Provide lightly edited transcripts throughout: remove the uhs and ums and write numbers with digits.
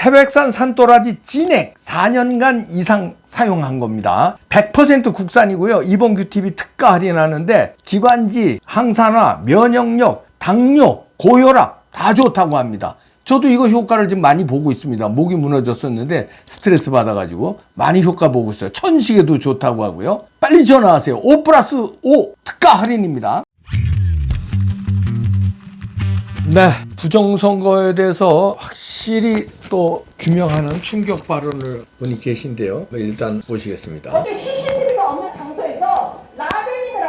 태백산 산도라지 진액 4년간 이상 사용한 겁니다. 100% 국산이고요. 이봉규 TV 특가 할인하는데 기관지, 항산화, 면역력, 당뇨, 고혈압 다 좋다고 합니다. 저도 이거 효과를 지금 많이 보고 있습니다. 목이 무너졌었는데 스트레스 받아가지고 많이 효과 보고 있어요. 천식에도 좋다고 하고요. 빨리 전화하세요. 5+5 특가 할인입니다. 네, 부정선거에 대해서 확실히 또 규명하는 충격 발언을 분이 계신데요. 일단 모시겠습니다. 어떻게 CCTV가 없는 장소에서 라벨링을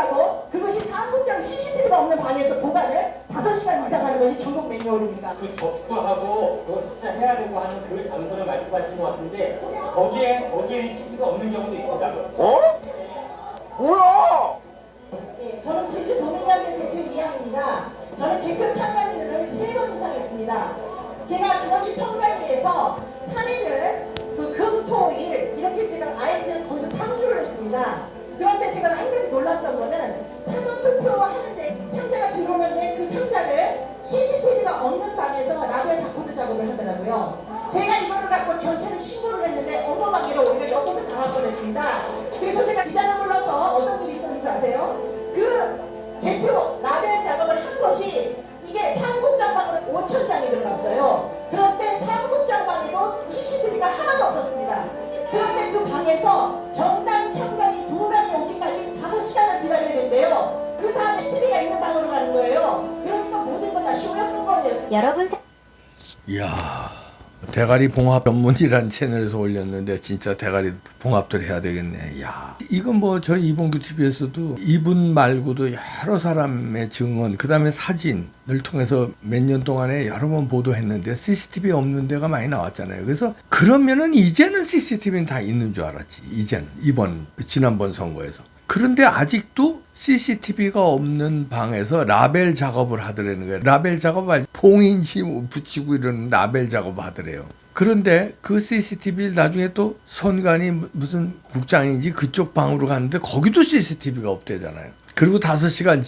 그것이 사무장 CCTV가 없는 방에서 보관을 5시간 이상 하는 것이 전국 매뉴얼입니까? 그 접수하고 그걸 숫자해야 되고 하는 그 장소를 말씀하시는 것 같은데 거기에 CCTV가 없는 경우도 있습니다. 뭐야? 네, 저는 제주 도민연대 대표 이하입니다. 저는 개표 참관인을 3번 이상 했습니다. 제가 지난주 선관위에서 3일을 금토일 이렇게 제가 아예 그냥 거기서 3주를 했습니다. 그런데 제가 한 가지 놀랐던 거는 사전 투표하는데 상자가 들어오는데 그 상자를 CCTV가 없는 방에서 라벨 바코드 작업을 하더라고요. 제가 이거를 갖고 경찰에 신고를 했는데 어머방기로 오히려 역법을 당할 뻔했습니다. 그래서 제가 기자를 불러서 어떤 일이 있었는지 아세요? 그 개표 라벨 작업을 한 것이 이게 상국장방으로 5,000장이 들어갔어요. 그런데 상국장방에도 CCTV가 하나도 없었습니다. 그런데 그 방에서 정당 참관이 2명이 오기까지 5시간을 기다려야 된대요. 그 다음에 CCTV가 있는 방으로 가는 거예요. 그러니까 모든 건 다 쇼였던 거예요. 여러분 이야, 대가리 봉합 전문이란 채널에서 올렸는데 진짜 대가리 봉합들 해야 되겠네. 이야, 이건 뭐 저희 이봉규 TV에서도 이분 말고도 여러 사람의 증언, 그 다음에 사진을 통해서 몇 년 동안에 여러 번 보도했는데 CCTV 없는 데가 많이 나왔잖아요. 그래서 그러면은 이제는 CCTV는 다 있는 줄 알았지. 이제는 지난번 선거에서. 그런데 아직도 CCTV가 없는 방에서 라벨 작업을 하더라는 거예요. 라벨 작업을 봉인지 붙이고 이러는 라벨 작업을 하더래요. 그런데 그 CCTV를 나중에 또 선관이 무슨 국장인지 그쪽 방으로 갔는데 거기도 CCTV가 없대잖아요. 그리고 5시간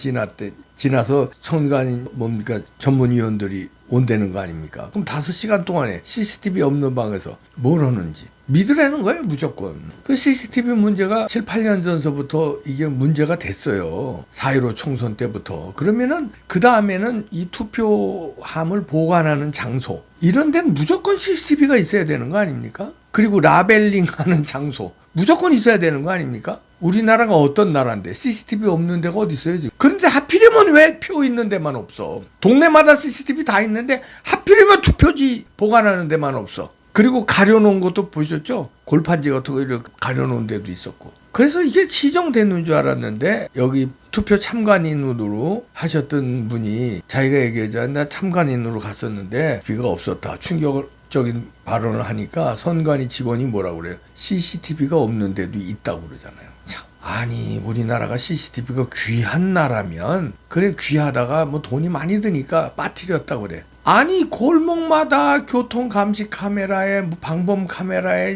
지나서 선관이 뭡니까 전문위원들이 온다는 거 아닙니까? 그럼 5시간 동안에 CCTV 없는 방에서 뭘 하는지 믿으라는 거예요, 무조건. 그 CCTV 문제가 7, 8년 전서부터 이게 문제가 됐어요. 4.15 총선 때부터. 그러면은 그 다음에는 이 투표함을 보관하는 장소 이런 데는 무조건 CCTV가 있어야 되는 거 아닙니까? 그리고 라벨링 하는 장소 무조건 있어야 되는 거 아닙니까? 우리나라가 어떤 나라인데 CCTV 없는 데가 어디 있어요 지금. 그런데 하필이면 왜 표 있는 데만 없어. 동네마다 CCTV 다 있는데 하필이면 투표지 보관하는 데만 없어. 그리고 가려놓은 것도 보셨죠? 골판지 같은 거 이렇게 가려놓은 데도 있었고. 그래서 이게 시정되는 줄 알았는데 여기 투표 참관인으로 하셨던 분이 자기가 얘기하자 나 참관인으로 갔었는데 비가 없었다. 충격적인 발언을 하니까 선관위 직원이 뭐라고 그래요? CCTV가 없는 데도 있다고 그러잖아요. 참. 아니 우리나라가 CCTV가 귀한 나라면 그래 귀하다가 뭐 돈이 많이 드니까 빠뜨렸다 그래. 아니 골목마다 교통 감시 카메라에 뭐 방범 카메라에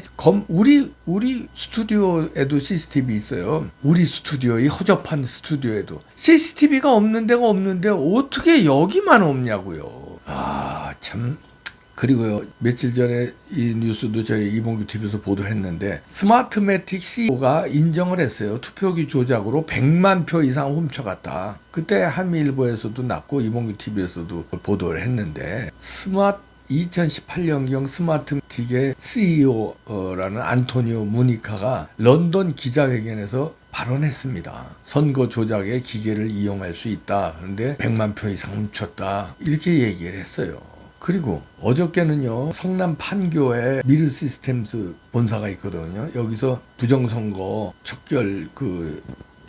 우리 스튜디오에도 CCTV 있어요. 우리 스튜디오 이 허접한 스튜디오에도 CCTV가 없는 데가 없는데 어떻게 여기만 없냐고요. 아 참. 그리고요 며칠 전에 이 뉴스도 저희 이봉규 TV에서 보도했는데 스마트매틱 CEO가 인정을 했어요. 투표기 조작으로 100만 표 이상 훔쳐갔다. 그때 한미일보에서도 났고 이봉규 TV에서도 보도를 했는데 2018년경 스마트매틱의 CEO라는 안토니오 무니카가 런던 기자회견에서 발언했습니다. 선거 조작에 기계를 이용할 수 있다. 그런데 100만 표 이상 훔쳤다. 이렇게 얘기를 했어요. 그리고 어저께는요 성남 판교에 미르 시스템스 본사가 있거든요. 여기서 부정선거 척결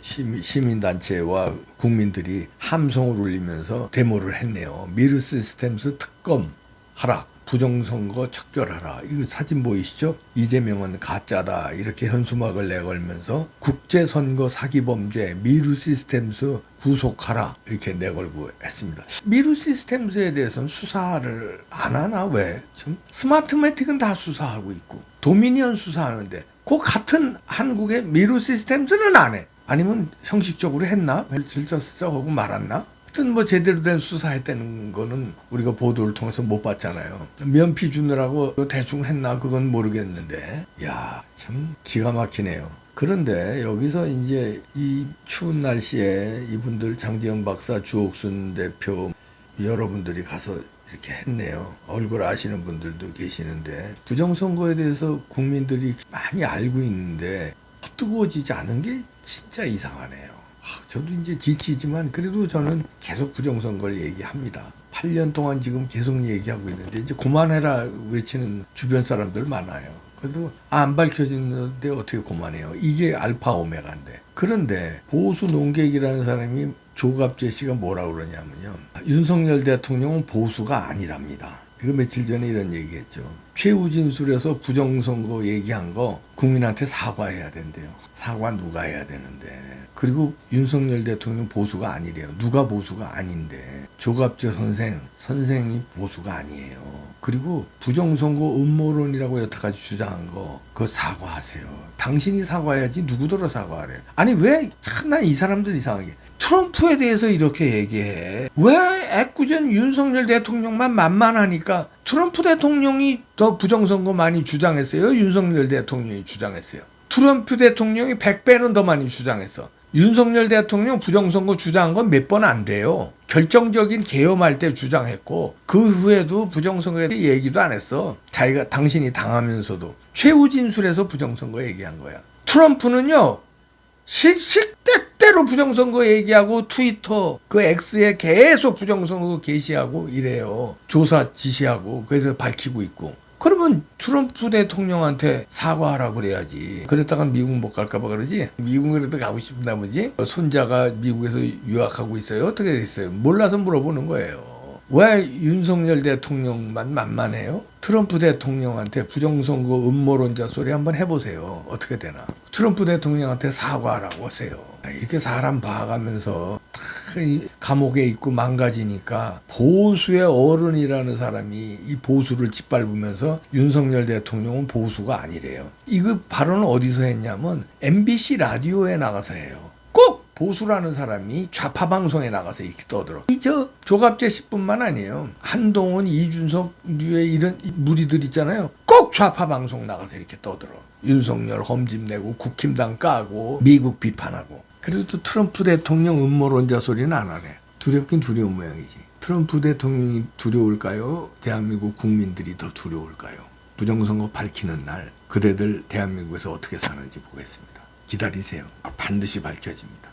시민단체와 국민들이 함성을 울리면서 데모를 했네요. 미르 시스템스 특검하라. 부정선거 척결하라. 이거 사진 보이시죠? 이재명은 가짜다. 이렇게 현수막을 내걸면서 국제선거 사기범죄 미르 시스템스 구속하라. 이렇게 내걸고 했습니다. 미르 시스템스에 대해서는 수사를 안 하나? 왜? 참 스마트매틱은 다 수사하고 있고 도미니언 수사하는데 그 같은 한국의 미르 시스템스는 안 해. 아니면 형식적으로 했나? 슬쩍슬쩍 하고 말았나? 하여튼 뭐 제대로 된 수사했다는 거는 우리가 보도를 통해서 못 봤잖아요. 면피 주느라고 대충 했나 그건 모르겠는데 야, 참 기가 막히네요. 그런데 여기서 이제 이 추운 날씨에 이분들 장지영 박사, 주옥순 대표 여러분들이 가서 이렇게 했네요. 얼굴 아시는 분들도 계시는데 부정선거에 대해서 국민들이 많이 알고 있는데 뜨거워지지 않은 게 진짜 이상하네요. 저도 이제 지치지만 그래도 저는 계속 부정선거를 얘기합니다. 8년 동안 지금 계속 얘기하고 있는데 이제 그만해라 외치는 주변 사람들 많아요. 그래도 안 밝혀지는데 어떻게 그만해요. 이게 알파 오메가인데. 그런데 보수 농객이라는 사람이 조갑재 씨가 뭐라고 그러냐면요. 윤석열 대통령은 보수가 아니랍니다. 이거 며칠 전에 이런 얘기했죠. 최우진술에서 부정선거 얘기한 거 국민한테 사과해야 된대요. 사과 누가 해야 되는데. 그리고 윤석열 대통령 보수가 아니래요. 누가 보수가 아닌데. 조갑재 선생이 보수가 아니에요. 그리고 부정선거 음모론이라고 여태까지 주장한 거 그거 사과하세요. 당신이 사과해야지 누구더러 사과하래요. 아니 왜 참나 이 사람들 이상하게 트럼프에 대해서 이렇게 얘기해. 왜 애꿎은 윤석열 대통령만 만만하니까 트럼프 대통령이 더 부정선거 많이 주장했어요? 윤석열 대통령이 주장했어요? 트럼프 대통령이 100배는 더 많이 주장했어. 윤석열 대통령 부정선거 주장한 건 몇 번 안 돼요. 결정적인 계엄할 때 주장했고 그 후에도 부정선거에 대해 얘기도 안 했어. 자기가 당신이 당하면서도 최우진술에서 부정선거 얘기한 거야. 트럼프는요. 때때로 부정선거 얘기하고 트위터 그 X에 계속 부정선거 게시하고 이래요. 조사 지시하고 그래서 밝히고 있고. 그러면 트럼프 대통령한테 사과하라고 그래야지. 그랬다가 미국 못 갈까 봐 그러지. 미국에도 가고 싶은 나머지 손자가 미국에서 유학하고 있어요. 어떻게 됐어요? 몰라서 물어보는 거예요. 왜 윤석열 대통령만 만만해요? 트럼프 대통령한테 부정선거 음모론자 소리 한번 해보세요. 어떻게 되나. 트럼프 대통령한테 사과하라고 하세요. 이렇게 사람 봐가면서 다 감옥에 있고 망가지니까 보수의 어른이라는 사람이 이 보수를 짓밟으면서 윤석열 대통령은 보수가 아니래요. 이거 발언을 어디서 했냐면 MBC 라디오에 나가서 해요. 꼭 보수라는 사람이 좌파 방송에 나가서 이렇게 떠들어. 저 조갑재 씨뿐만 아니에요. 한동훈, 이준석 류의 이런 무리들 있잖아요. 꼭 좌파 방송 나가서 이렇게 떠들어. 윤석열 험집 내고 국힘당 까고 미국 비판하고. 그래도 또 트럼프 대통령 음모론자 소리는 안 하네. 두렵긴 두려운 모양이지. 트럼프 대통령이 두려울까요? 대한민국 국민들이 더 두려울까요? 부정선거 밝히는 날 그대들 대한민국에서 어떻게 사는지 보겠습니다. 기다리세요. 반드시 밝혀집니다.